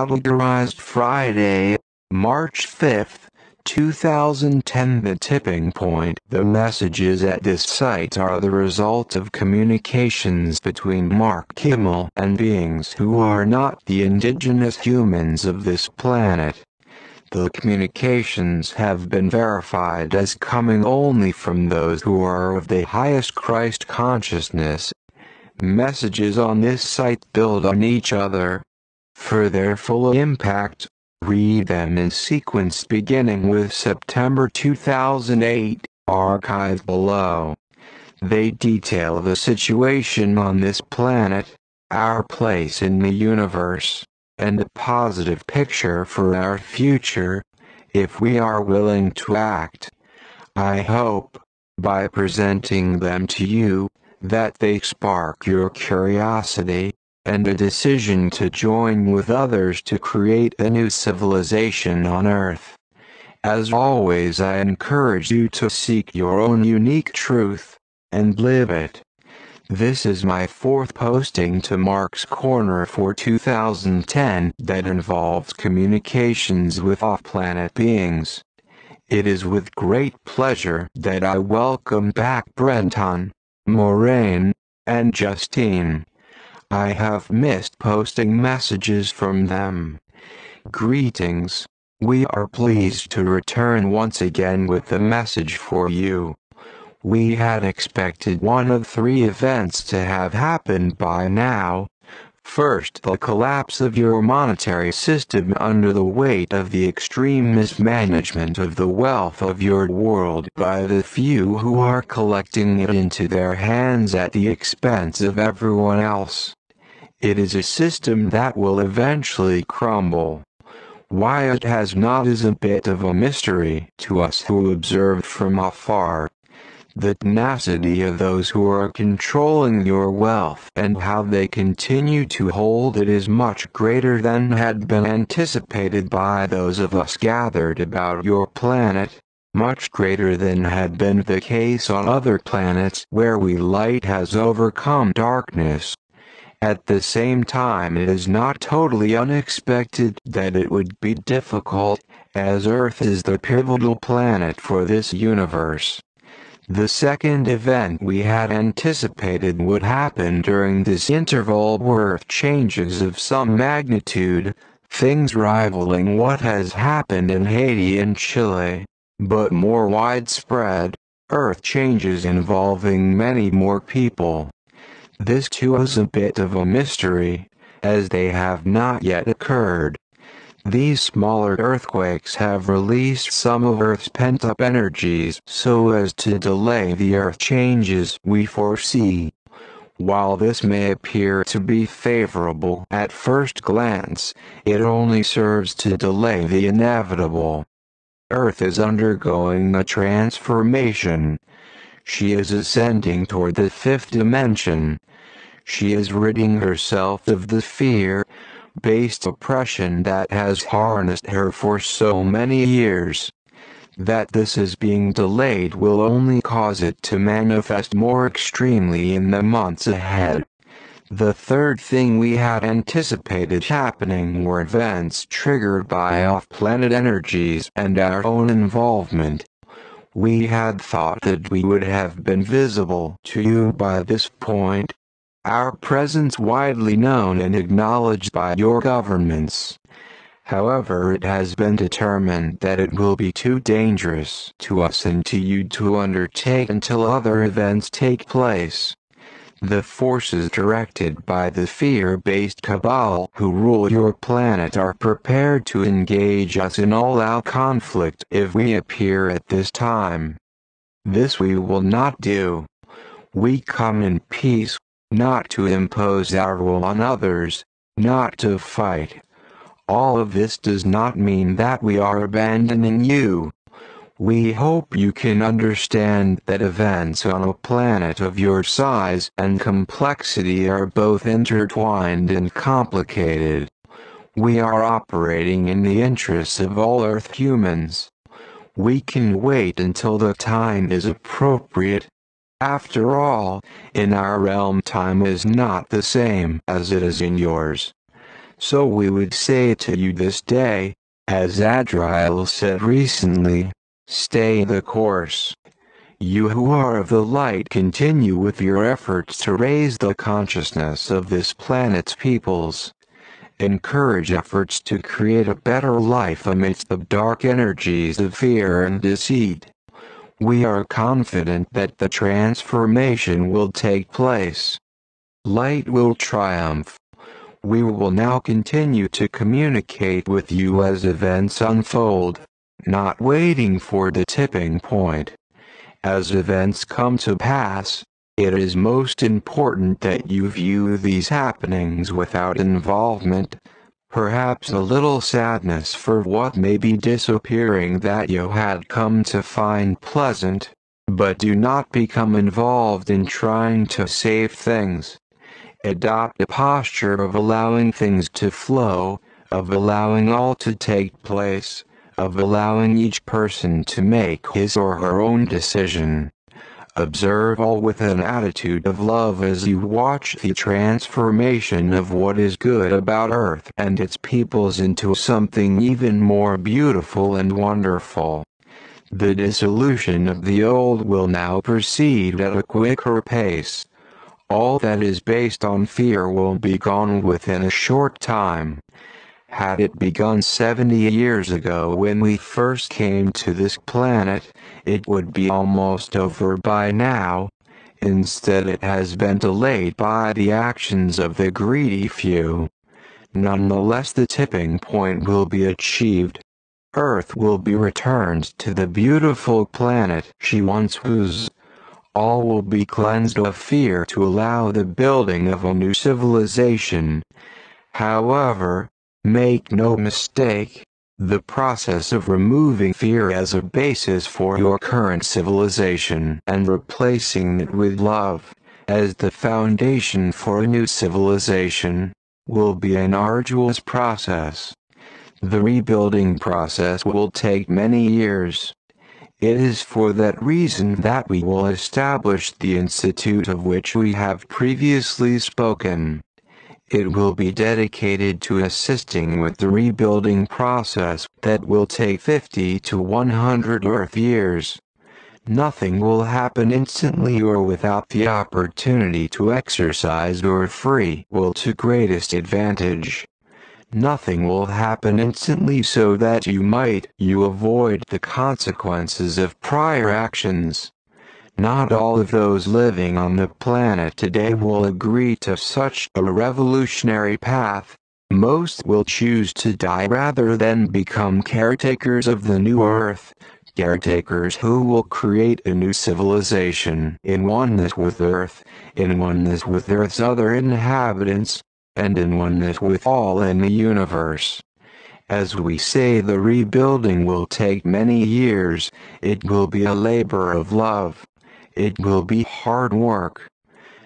Categorized Friday, March 5th, 2010. The tipping point. The messages at this site are the result of communications between Mark Kimmel and beings who are not the indigenous humans of this planet. The communications have been verified as coming only from those who are of the highest Christ consciousness. Messages on this site build on each other. For their full impact, read them in sequence beginning with September 2008, archived below. They detail the situation on this planet, our place in the universe, and a positive picture for our future, if we are willing to act. I hope, by presenting them to you, that they spark your curiosity, and a decision to join with others to create a new civilization on Earth. As always, I encourage you to seek your own unique truth, and live it. This is my fourth posting to Mark's Corner for 2010 that involves communications with off-planet beings. It is with great pleasure that I welcome back Brenton, Maureen, and Justine. I have missed posting messages from them. Greetings. We are pleased to return once again with a message for you. We had expected one of three events to have happened by now. First, the collapse of your monetary system under the weight of the extreme mismanagement of the wealth of your world by the few who are collecting it into their hands at the expense of everyone else. It is a system that will eventually crumble. Why it has not is a bit of a mystery to us who observe from afar. The tenacity of those who are controlling your wealth and how they continue to hold it is much greater than had been anticipated by those of us gathered about your planet, much greater than had been the case on other planets where light has overcome darkness. At the same time, it is not totally unexpected that it would be difficult, as Earth is the pivotal planet for this universe. The second event we had anticipated would happen during this interval were earth changes of some magnitude, things rivaling what has happened in Haiti and Chile, but more widespread, earth changes involving many more people. This too is a bit of a mystery, as they have not yet occurred. These smaller earthquakes have released some of Earth's pent-up energies so as to delay the earth changes we foresee. While this may appear to be favorable at first glance, it only serves to delay the inevitable. Earth is undergoing a transformation. She is ascending toward the fifth dimension. She is ridding herself of the fear-based oppression that has harnessed her for so many years. That this is being delayed will only cause it to manifest more extremely in the months ahead. The third thing we had anticipated happening were events triggered by off-planet energies and our own involvement. We had thought that we would have been visible to you by this point, our presence widely known and acknowledged by your governments. However, it has been determined that it will be too dangerous to us and to you to undertake until other events take place. The forces directed by the fear-based cabal who rule your planet are prepared to engage us in all-out conflict if we appear at this time. This we will not do. We come in peace, not to impose our will on others, not to fight. All of this does not mean that we are abandoning you. We hope you can understand that events on a planet of your size and complexity are both intertwined and complicated. We are operating in the interests of all Earth humans. We can wait until the time is appropriate. After all, in our realm time is not the same as it is in yours. So we would say to you this day, as Adriel said recently, stay the course. You who are of the light, continue with your efforts to raise the consciousness of this planet's peoples. Encourage efforts to create a better life amidst the dark energies of fear and deceit. We are confident that the transformation will take place. Light will triumph. We will now continue to communicate with you as events unfold, not waiting for the tipping point. As events come to pass, it is most important that you view these happenings without involvement, perhaps a little sadness for what may be disappearing that you had come to find pleasant, but do not become involved in trying to save things. Adopt a posture of allowing things to flow, of allowing all to take place, of allowing each person to make his or her own decision. Observe all with an attitude of love as you watch the transformation of what is good about Earth and its peoples into something even more beautiful and wonderful. The dissolution of the old will now proceed at a quicker pace. All that is based on fear will be gone within a short time. Had it begun 70 years ago when we first came to this planet, it would be almost over by now. Instead, it has been delayed by the actions of the greedy few. Nonetheless, the tipping point will be achieved. Earth will be returned to the beautiful planet she once was. All will be cleansed of fear to allow the building of a new civilization. However, make no mistake, the process of removing fear as a basis for your current civilization and replacing it with love, as the foundation for a new civilization, will be an arduous process. The rebuilding process will take many years. It is for that reason that we will establish the institute of which we have previously spoken. It will be dedicated to assisting with the rebuilding process that will take 50 to 100 Earth years. Nothing will happen instantly or without the opportunity to exercise your free will to greatest advantage. Nothing will happen instantly so that you avoid the consequences of prior actions. Not all of those living on the planet today will agree to such a revolutionary path. Most will choose to die rather than become caretakers of the new Earth, caretakers who will create a new civilization in oneness with Earth, in oneness with Earth's other inhabitants, and in oneness with all in the universe. As we say, the rebuilding will take many years. It will be a labor of love. It will be hard work.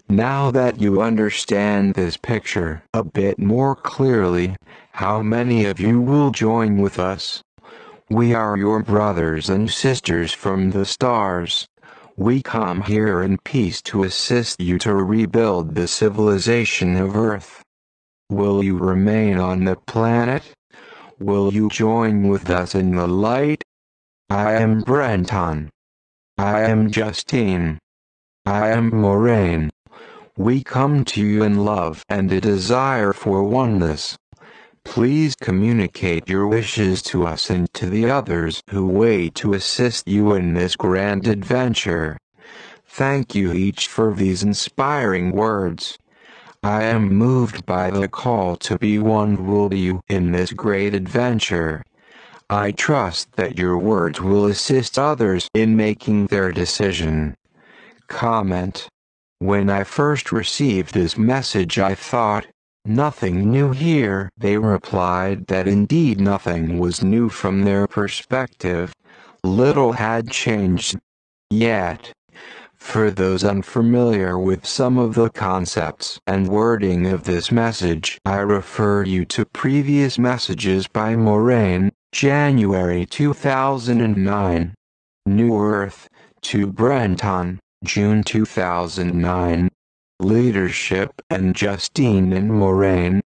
Now that you understand this picture a bit more clearly, how many of you will join with us? We are your brothers and sisters from the stars. We come here in peace to assist you to rebuild the civilization of Earth. Will you remain on the planet? Will you join with us in the light? I am Brenton. I am Justine. I am Maureen. We come to you in love and a desire for oneness. Please communicate your wishes to us and to the others who wait to assist you in this grand adventure. Thank you each for these inspiring words. I am moved by the call to be one with you in this great adventure. I trust that your words will assist others in making their decision. Comment. When I first received this message I thought, nothing new here. They replied that indeed nothing was new from their perspective. Little had changed. Yet, for those unfamiliar with some of the concepts and wording of this message, I refer you to previous messages by Maureen, January 2009. New Earth, to Brenton, June 2009. Leadership and Justine and Maureen,